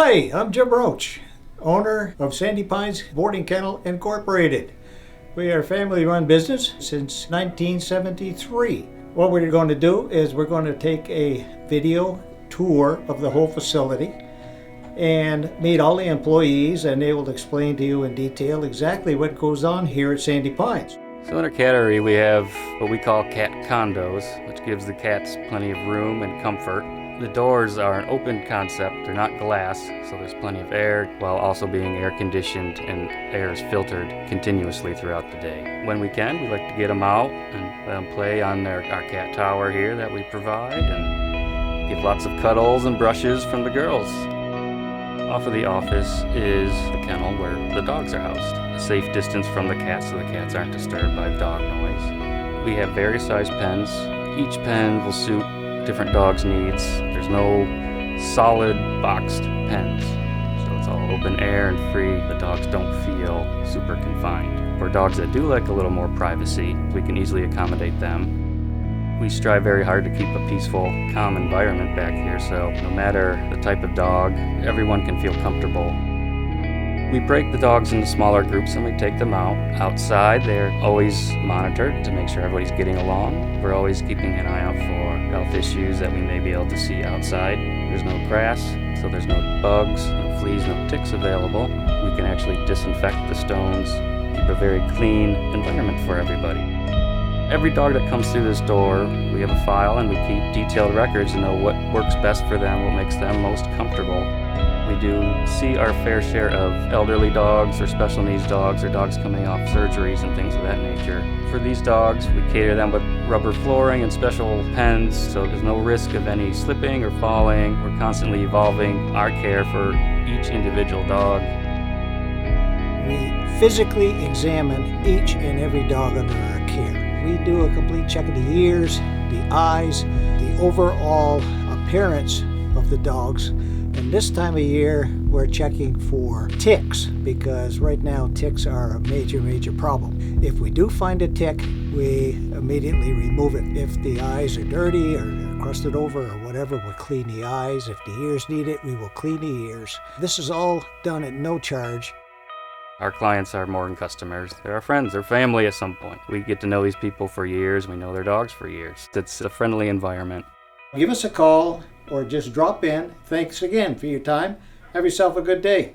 Hi, I'm Jim Roach, owner of Sandy Pines Boarding Kennel Incorporated. We are a family-run business since 1973. What we're going to do is we're going to take a video tour of the whole facility and meet all the employees, and they will explain to you in detail exactly what goes on here at Sandy Pines. So in our cattery we have what we call cat condos, which gives the cats plenty of room and comfort. The doors are an open concept, they're not glass, so there's plenty of air while also being air conditioned, and air is filtered continuously throughout the day. When we can, we like to get them out and let them play on our cat tower here that we provide, and give lots of cuddles and brushes from the girls. Off of the office is the kennel where the dogs are housed. A safe distance from the cats so the cats aren't disturbed by dog noise. We have various size pens. Each pen will suit different dogs' needs. There's no solid boxed pens, so it's all open air and free. The dogs don't feel super confined. For dogs that do like a little more privacy, we can easily accommodate them. We strive very hard to keep a peaceful, calm environment back here, so no matter the type of dog, everyone can feel comfortable. We break the dogs into smaller groups and we take them out. Outside, they're always monitored to make sure everybody's getting along. We're always keeping an eye out for health issues that we may be able to see outside. There's no grass, so there's no bugs, no fleas, no ticks available. We can actually disinfect the stones, keep a very clean environment for everybody. Every dog that comes through this door, we have a file and we keep detailed records to know what works best for them, what makes them most comfortable. We do see our fair share of elderly dogs or special needs dogs or dogs coming off surgeries and things of that nature. For these dogs, we cater them with rubber flooring and special pens, so there's no risk of any slipping or falling. We're constantly evolving our care for each individual dog. We physically examine each and every dog under our care. We do a complete check of the ears, the eyes, the overall appearance of the dogs. And this time of year, we're checking for ticks, because right now ticks are a major problem. If we do find a tick, we immediately remove it. If the eyes are dirty or crusted over or whatever, we'll clean the eyes. If the ears need it, we will clean the ears. This is all done at no charge. Our clients are more than customers. They're our friends, they're family at some point. We get to know these people for years, we know their dogs for years. It's a friendly environment. Give us a call or just drop in. Thanks again for your time. Have yourself a good day.